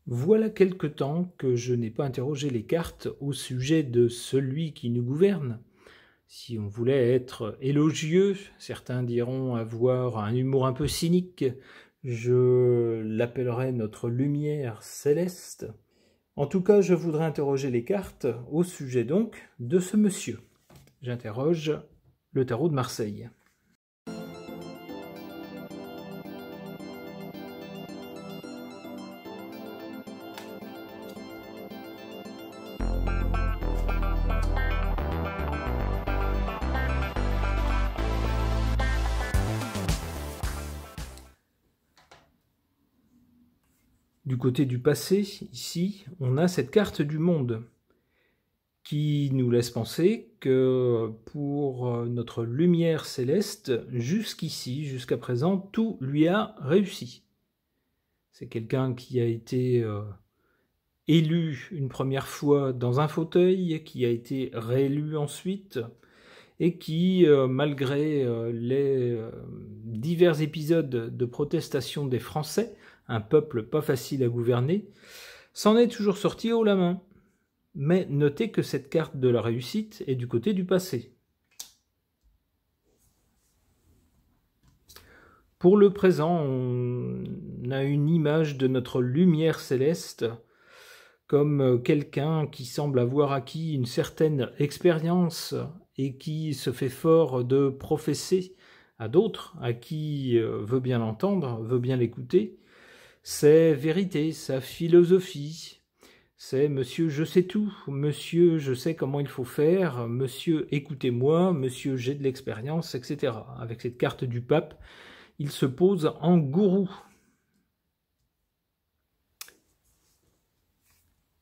Voilà quelque temps que je n'ai pas interrogé les cartes au sujet de celui qui nous gouverne. Si on voulait être élogieux, certains diront avoir un humour un peu cynique, je l'appellerais notre lumière céleste. En tout cas, je voudrais interroger les cartes au sujet donc de ce monsieur. J'interroge le tarot de Marseille. Du côté du passé, ici, on a cette carte du monde qui nous laisse penser que pour notre lumière céleste, jusqu'ici, jusqu'à présent, tout lui a réussi. C'est quelqu'un qui a été élu une première fois dans un fauteuil, qui a été réélu ensuite, et qui, malgré les divers épisodes de protestation des Français, un peuple pas facile à gouverner, s'en est toujours sorti haut la main. Mais notez que cette carte de la réussite est du côté du passé. Pour le présent, on a une image de notre lumière céleste comme quelqu'un qui semble avoir acquis une certaine expérience et qui se fait fort de professer à d'autres, à qui veut bien l'entendre, veut bien l'écouter, ses vérités, sa philosophie. C'est monsieur je sais tout, monsieur je sais comment il faut faire, monsieur écoutez-moi, monsieur j'ai de l'expérience, etc. Avec cette carte du pape, il se pose en gourou.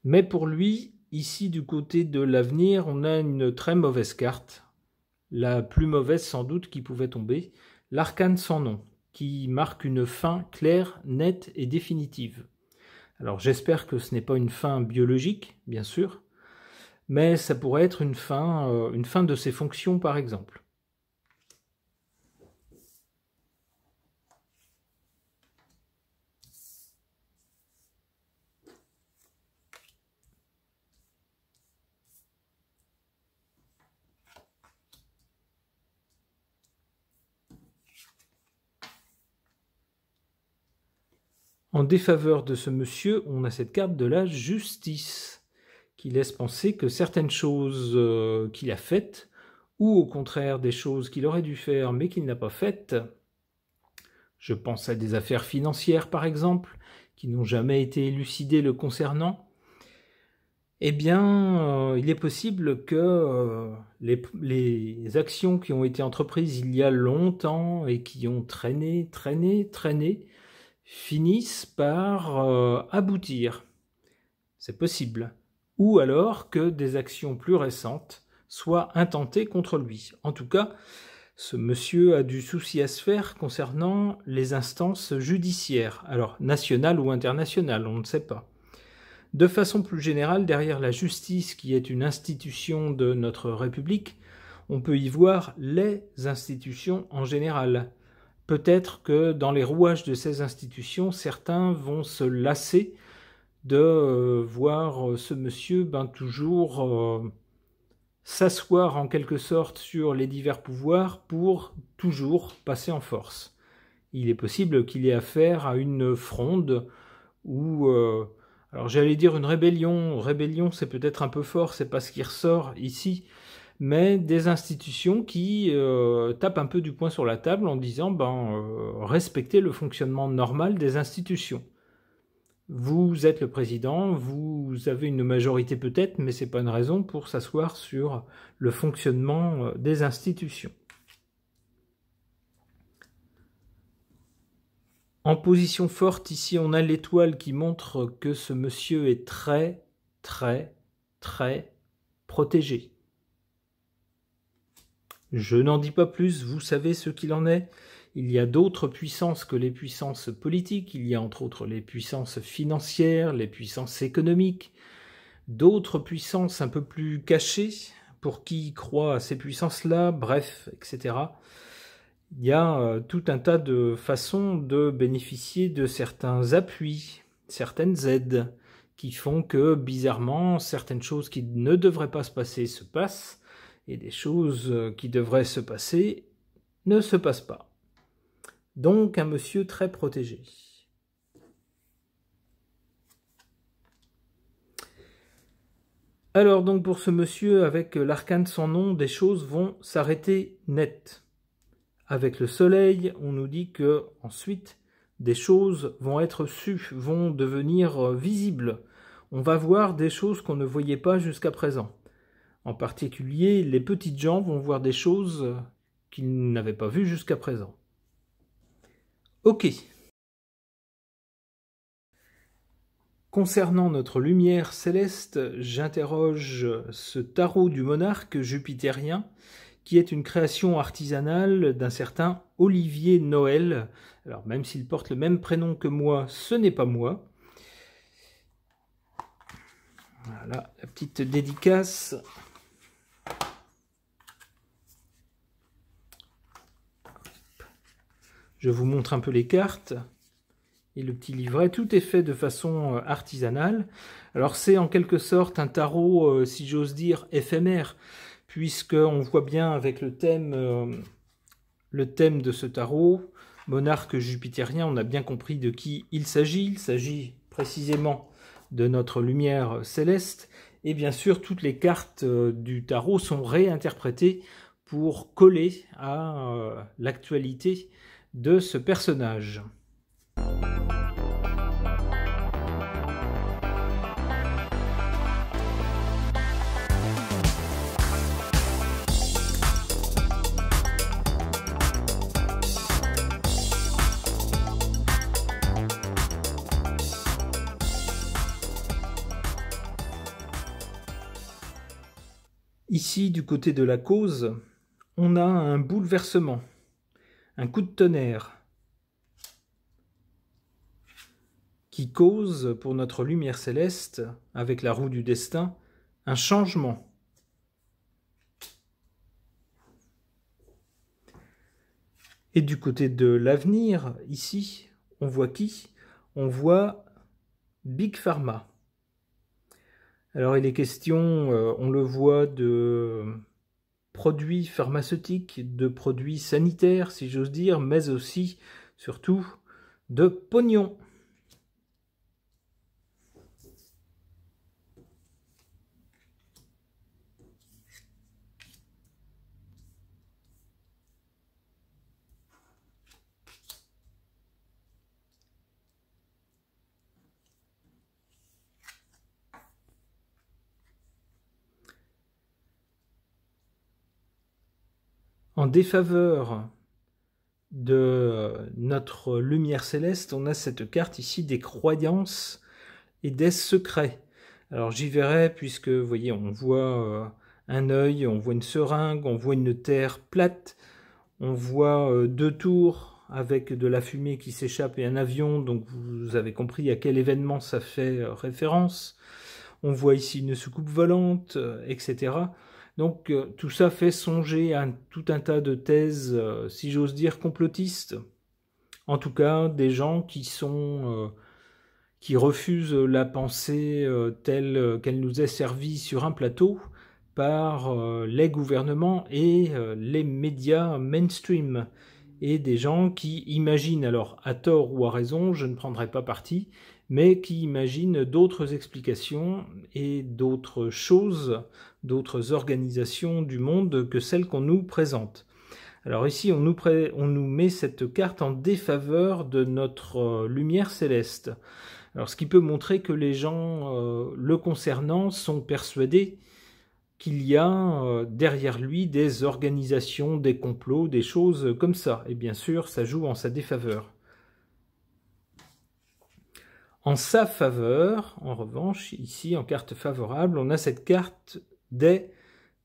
Mais pour lui, ici du côté de l'avenir, on a une très mauvaise carte, la plus mauvaise sans doute qui pouvait tomber, l'arcane sans nom, qui marque une fin claire, nette et définitive. Alors j'espère que ce n'est pas une fin biologique, bien sûr, mais ça pourrait être une fin de ses fonctions par exemple. En défaveur de ce monsieur, on a cette carte de la justice, qui laisse penser que certaines choses qu'il a faites, ou au contraire des choses qu'il aurait dû faire mais qu'il n'a pas faites, je pense à des affaires financières par exemple, qui n'ont jamais été élucidées le concernant, eh bien, il est possible que les actions qui ont été entreprises il y a longtemps et qui ont traîné, finissent par aboutir. C'est possible. Ou alors que des actions plus récentes soient intentées contre lui. En tout cas, ce monsieur a du souci à se faire concernant les instances judiciaires, alors nationales ou internationales, on ne sait pas. De façon plus générale, derrière la justice, qui est une institution de notre République, on peut y voir les institutions en général. Peut-être que dans les rouages de ces institutions, certains vont se lasser de voir ce monsieur toujours s'asseoir en quelque sorte sur les divers pouvoirs pour toujours passer en force. Il est possible qu'il ait affaire à une fronde ou, alors j'allais dire une rébellion. Rébellion, c'est peut-être un peu fort, c'est pas ce qui ressort ici, mais des institutions qui tapent un peu du poing sur la table en disant respectez le fonctionnement normal des institutions. Vous êtes le président, vous avez une majorité peut-être, mais ce n'est pas une raison pour s'asseoir sur le fonctionnement des institutions. En position forte, ici, on a l'étoile qui montre que ce monsieur est très protégé. Je n'en dis pas plus, vous savez ce qu'il en est. Il y a d'autres puissances que les puissances politiques, il y a entre autres les puissances financières, les puissances économiques, d'autres puissances un peu plus cachées, pour qui croit à ces puissances-là, bref, etc. Il y a tout un tas de façons de bénéficier de certains appuis, certaines aides qui font que, bizarrement, certaines choses qui ne devraient pas se passer se passent, et des choses qui devraient se passer ne se passent pas. Donc un monsieur très protégé. Alors donc pour ce monsieur, avec l'arcane sans nom, des choses vont s'arrêter net. Avec le soleil, on nous dit que ensuite des choses vont être sues, vont devenir visibles. On va voir des choses qu'on ne voyait pas jusqu'à présent. En particulier, les petites gens vont voir des choses qu'ils n'avaient pas vues jusqu'à présent. Ok. Concernant notre lumière céleste, j'interroge ce tarot du monarque jupitérien, qui est une création artisanale d'un certain Olivier Noël. Alors même s'il porte le même prénom que moi, ce n'est pas moi. Voilà, la petite dédicace. Je vous montre un peu les cartes. Et le petit livret, tout est fait de façon artisanale. Alors c'est en quelque sorte un tarot, si j'ose dire, éphémère, puisqu'on voit bien avec le thème de ce tarot, monarque jupitérien, on a bien compris de qui il s'agit. Il s'agit précisément de notre lumière céleste. Et bien sûr, toutes les cartes du tarot sont réinterprétées pour coller à l'actualité de ce personnage. Ici, du côté de la cause, on a un bouleversement, un coup de tonnerre, qui cause pour notre lumière céleste, avec la roue du destin, un changement. Et du côté de l'avenir, ici, on voit qui? On voit Big Pharma. Alors il est question, on le voit, de produits pharmaceutiques, de produits sanitaires, si j'ose dire, mais aussi, surtout, de pognon. En défaveur de notre lumière céleste, on a cette carte ici des croyances et des secrets. Alors j'y verrai puisque, vous voyez, on voit un œil, on voit une seringue, on voit une terre plate, on voit deux tours avec de la fumée qui s'échappe et un avion, donc vous avez compris à quel événement ça fait référence. On voit ici une soucoupe volante, etc. Donc tout ça fait songer à tout un tas de thèses, si j'ose dire, complotistes. En tout cas, des gens qui refusent la pensée telle qu'elle nous est servie sur un plateau par les gouvernements et les médias mainstream. Et des gens qui imaginent, alors à tort ou à raison, je ne prendrai pas parti, mais qui imaginent d'autres explications et d'autres choses, d'autres organisations du monde que celles qu'on nous présente. Alors ici, on nous met cette carte en défaveur de notre lumière céleste. Alors ce qui peut montrer que les gens le concernant sont persuadés qu'il y a derrière lui des organisations, des complots, des choses comme ça. Et bien sûr, ça joue en sa défaveur. En sa faveur, en revanche, ici en carte favorable, on a cette carte des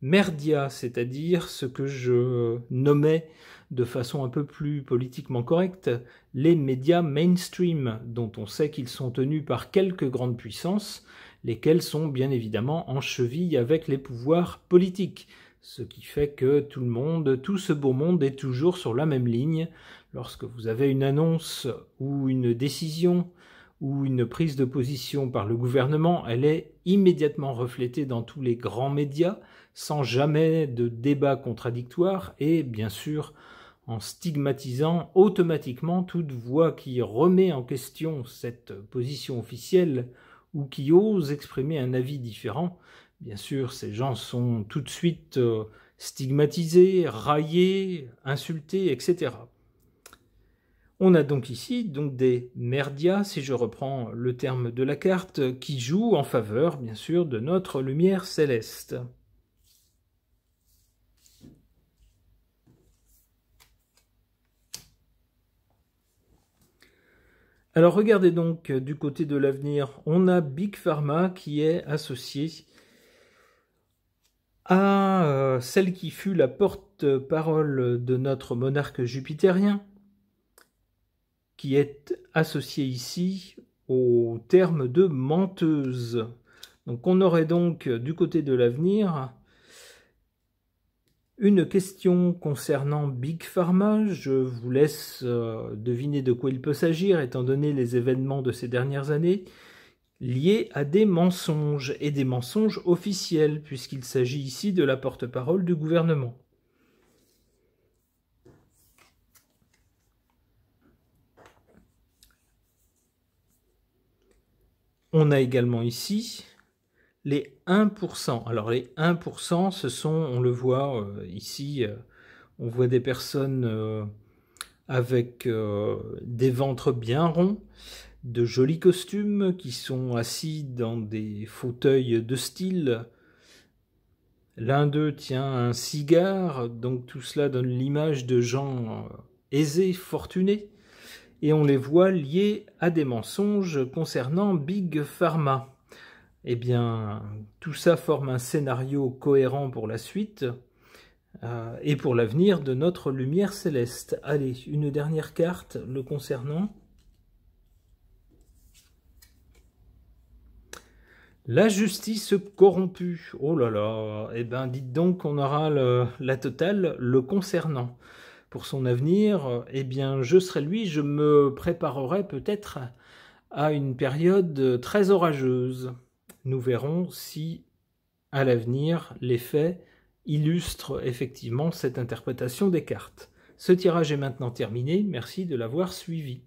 merdias, c'est-à-dire ce que je nommais de façon un peu plus politiquement correcte, les médias mainstream, dont on sait qu'ils sont tenus par quelques grandes puissances, lesquelles sont bien évidemment en cheville avec les pouvoirs politiques. Ce qui fait que tout le monde, tout ce beau monde est toujours sur la même ligne. Lorsque vous avez une annonce ou une décision ou une prise de position par le gouvernement, elle est immédiatement reflétée dans tous les grands médias, sans jamais de débat contradictoire, et bien sûr en stigmatisant automatiquement toute voix qui remet en question cette position officielle ou qui ose exprimer un avis différent. Bien sûr, ces gens sont tout de suite stigmatisés, raillés, insultés, etc. On a donc ici des merdias, si je reprends le terme de la carte, qui jouent en faveur, bien sûr, de notre lumière céleste. Alors regardez donc du côté de l'avenir, on a Big Pharma qui est associé à celle qui fut la porte-parole de notre monarque jupitérien, qui est associée ici au terme de menteuse. Donc on aurait donc du côté de l'avenir une question concernant Big Pharma. Je vous laisse deviner de quoi il peut s'agir, étant donné les événements de ces dernières années, liés à des mensonges, et des mensonges officiels, puisqu'il s'agit ici de la porte-parole du gouvernement. On a également ici les 1%. Alors les 1%, ce sont, on le voit ici, on voit des personnes avec des ventres bien ronds, de jolis costumes, qui sont assis dans des fauteuils de style. L'un d'eux tient un cigare, donc tout cela donne l'image de gens aisés, fortunés. Et on les voit liés à des mensonges concernant Big Pharma. Eh bien, tout ça forme un scénario cohérent pour la suite et pour l'avenir de notre lumière céleste. Allez, une dernière carte le concernant. La justice corrompue. Oh là là, eh bien, dites donc qu'on aura la totale le concernant. Pour son avenir, eh bien, je serai lui, je me préparerai peut-être à une période très orageuse. Nous verrons si, à l'avenir, les faits illustrent effectivement cette interprétation des cartes. Ce tirage est maintenant terminé. Merci de l'avoir suivi.